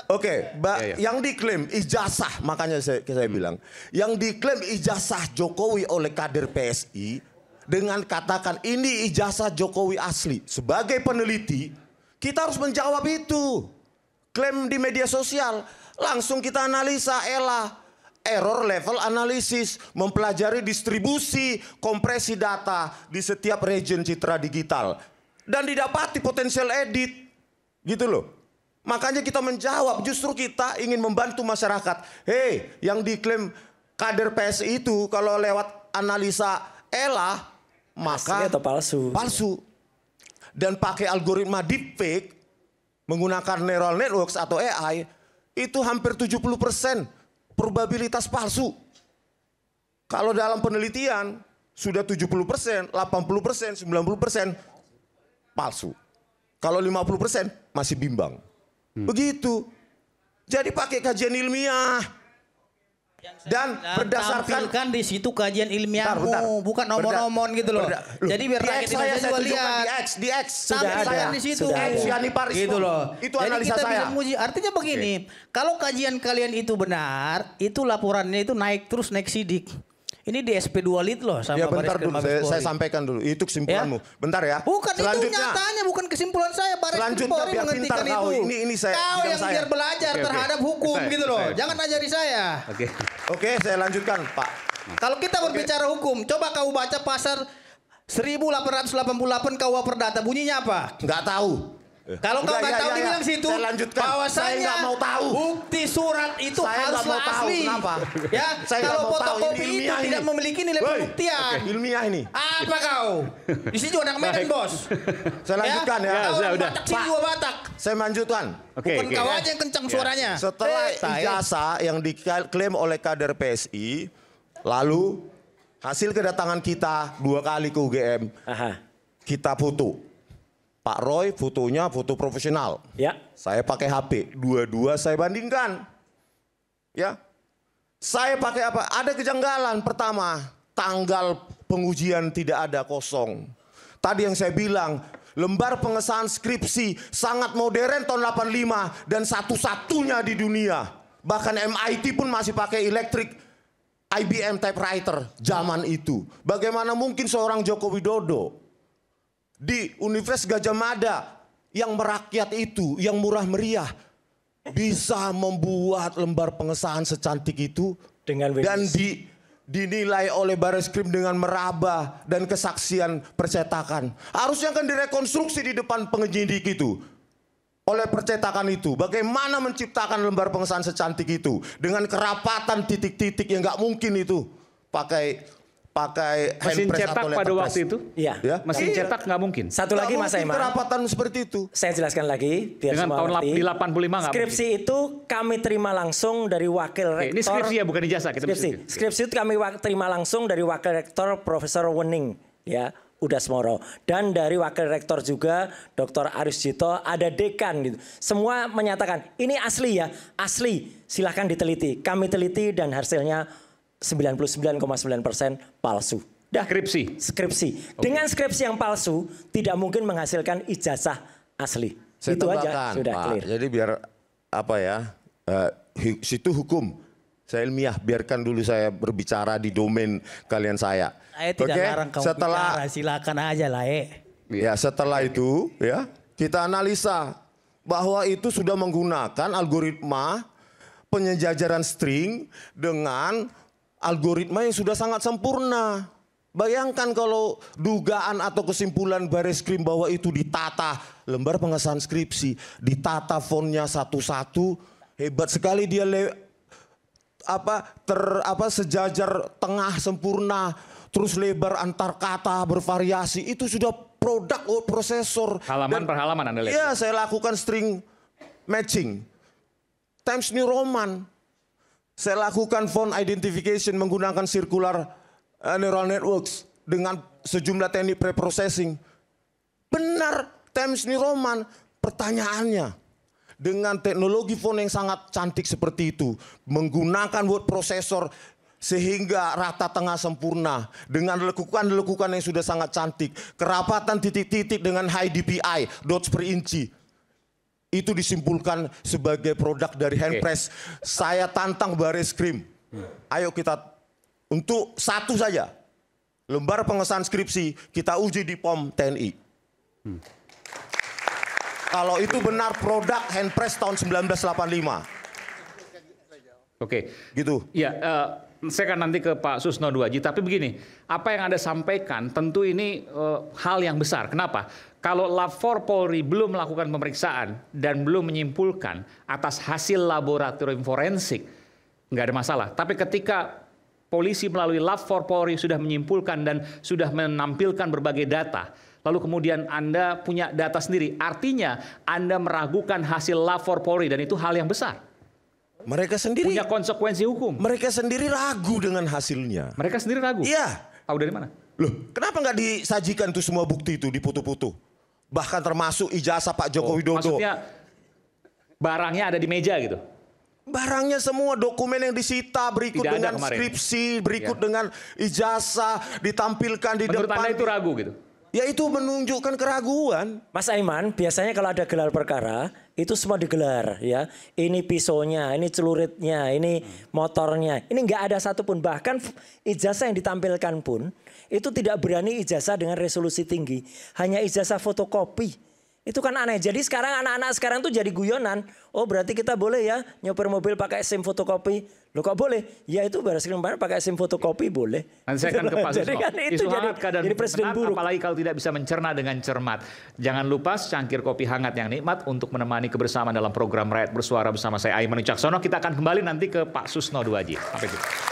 Oke, yang diklaim ijazah, makanya saya bilang, yang diklaim ijazah Jokowi oleh kader PSI dengan katakan ini ijazah Jokowi asli. Sebagai peneliti, kita harus menjawab itu. Klaim di media sosial, langsung kita analisa error level analisis, mempelajari distribusi kompresi data di setiap region citra digital dan didapati potensial edit, gitu loh. Makanya kita menjawab, justru kita ingin membantu masyarakat. Hei, yang diklaim kader PSI itu kalau lewat analisa maka atau palsu. Dan pakai algoritma deepfake menggunakan neural networks atau AI itu hampir 70% probabilitas palsu. Kalau dalam penelitian sudah 70%, 80%, 90% palsu. Kalau 50% masih bimbang. Begitu. Jadi pakai kajian ilmiah. Dan berdasarkan tampilkan di situ kajian ilmiahmu, bukan omon-omon gitu loh. Jadi biar rakyat Indonesia juga lihat. Di X sudah ada di situ. Gitu loh. Itu jadi analisa kita saya. bisa menguji. Artinya begini, kalau kajian kalian itu benar, itu laporannya itu naik terus naik sidik. Ini di SP2 Lit loh sama ya bentar Baris Krim dulu, Mabes Polri. saya sampaikan dulu. Itu kesimpulanmu. Ya? Bentar ya. Bukan itu nyatanya, bukan kesimpulan saya. Baris Krim Polri menghentikan itu. Ini saya, kau yang biar belajar terhadap hukum gitu loh. Jangan ajari saya. Oke, saya lanjutkan Pak. Kalau kita berbicara hukum, coba kau baca pasal 1888 KUH Perdata. Bunyinya apa? Nggak tahu. Kalau kau nggak tahu dibilang situ, bahwasanya mau tahu. bukti surat itu saya harus asli. Kenapa? Ya, kalau fotokopi itu tidak memiliki nilai pembuktian. Ilmiah ini. Apa kau? Di sini juga anak Medan bos. Saya lanjutkan ya. Kau Batak. Saya lanjutkan. Bukan kau aja yang kencang suaranya. Setelah ijazah yang diklaim oleh kader PSI, lalu hasil kedatangan kita 2 kali ke UGM, kita foto. Pak Roy fotonya foto profesional. Ya. Saya pakai HP. Dua-dua saya bandingkan. Ya. Saya pakai apa? Ada kejanggalan. Pertama, tanggal pengujian tidak ada, kosong. Tadi yang saya bilang, lembar pengesahan skripsi sangat modern tahun 85 dan satu-satunya di dunia. Bahkan MIT pun masih pakai elektrik IBM typewriter zaman itu. Bagaimana mungkin seorang Joko Widodo di Universitas Gadjah Mada yang merakyat itu, yang murah meriah, bisa membuat lembar pengesahan secantik itu dan dinilai oleh Baris Krim dengan meraba dan kesaksian percetakan. Harusnya kan direkonstruksi di depan penyidik itu oleh percetakan itu. Bagaimana menciptakan lembar pengesahan secantik itu dengan kerapatan titik-titik yang nggak mungkin itu pakai mesin cetak pada waktu itu? Iya. Ya? Mesin cetak nggak mungkin. Satu lagi Mas Aiman. Kerapatan seperti itu. Saya jelaskan lagi biar dengan semua tahun ngerti. di 85 nggak Skripsi mungkin. itu kami terima langsung dari wakil rektor. Ini skripsi ya, bukan ijazah. Skripsi itu kami terima langsung dari wakil rektor Profesor Wening, ya, Udasmoro, dan dari wakil rektor juga Dr. Aris Jito, ada dekan gitu. Semua menyatakan ini asli ya, asli. Silahkan diteliti. Kami teliti dan hasilnya 99,9% palsu. Dah. Skripsi. Dengan skripsi yang palsu tidak mungkin menghasilkan ijazah asli. Saya itu aja sudah Pak. clear. Jadi biar apa ya? Situ hukum. Saya ilmiah, biarkan dulu saya berbicara di domain kalian saya. Saya tidak larang kamu bicara, silakan aja lah Ya, setelah itu ya, kita analisa bahwa itu sudah menggunakan algoritma penyejajaran string dengan algoritma yang sudah sangat sempurna. Bayangkan kalau dugaan atau kesimpulan Baris Krim bahwa itu ditata lembar pengesahan skripsi, ditata fontnya satu-satu, hebat sekali dia sejajar tengah sempurna, terus lebar antar kata bervariasi, itu sudah produk word processor. Halaman per halaman Anda lihat. Iya, saya lakukan string matching, Times New Roman. Saya lakukan font identification menggunakan circular neural networks dengan sejumlah teknik preprocessing. Benar, Times New Roman. Pertanyaannya, dengan teknologi font yang sangat cantik seperti itu, menggunakan word processor sehingga rata tengah sempurna, dengan lekukan yang sudah sangat cantik, kerapatan titik-titik dengan high DPI, dots per inci. itu disimpulkan sebagai produk dari Handpress. Saya tantang Bareskrim. Ayo kita untuk satu saja. Lembar pengesahan skripsi kita uji di POM TNI. Kalau itu benar produk Handpress tahun 1985. Oke. Gitu. Ya, saya akan nanti ke Pak Susno Duaji. Tapi begini, apa yang Anda sampaikan tentu ini hal yang besar. Kenapa? Kalau Lab4 Polri belum melakukan pemeriksaan dan belum menyimpulkan atas hasil laboratorium forensik, nggak ada masalah. Tapi ketika polisi melalui Lab4 Polri sudah menyimpulkan dan sudah menampilkan berbagai data, lalu kemudian Anda punya data sendiri, artinya Anda meragukan hasil Lab4 Polri dan itu hal yang besar. Mereka sendiri Punya konsekuensi hukum. Mereka sendiri ragu dengan hasilnya. Mereka sendiri ragu. Iya. Tahu dari mana? Loh, kenapa nggak disajikan tuh semua bukti itu di foto-foto? Bahkan termasuk ijazah Pak Joko Widodo. Maksudnya barangnya ada di meja gitu. Barangnya semua dokumen yang disita berikut Tidak ada dengan kemarin. skripsi, berikut dengan ijazah ditampilkan di Menurut depan. Anda itu ragu gitu? Ya itu menunjukkan keraguan. Mas Aiman, biasanya kalau ada gelar perkara, itu semua digelar ya. Ini pisaunya, ini celuritnya, ini motornya. Ini nggak ada satupun. Bahkan ijazah yang ditampilkan pun, itu tidak berani ijazah dengan resolusi tinggi. Hanya ijazah fotokopi. Itu kan aneh. Jadi sekarang anak-anak sekarang tuh jadi guyonan. Oh berarti kita boleh ya nyopir mobil pakai SIM fotokopi. Loh kok boleh? Ya itu Bareskrim pakai SIM fotokopi boleh. Nanti saya akan ke Pak Jadi Susno. kan itu jadi presiden benar, buruk. apalagi kalau tidak bisa mencerna dengan cermat. Jangan lupa secangkir kopi hangat yang nikmat untuk menemani kebersamaan dalam program Rakyat Bersuara bersama saya Aiman Wicaksono. Kita akan kembali nanti ke Pak Susno Duaji. Sampai jumpa.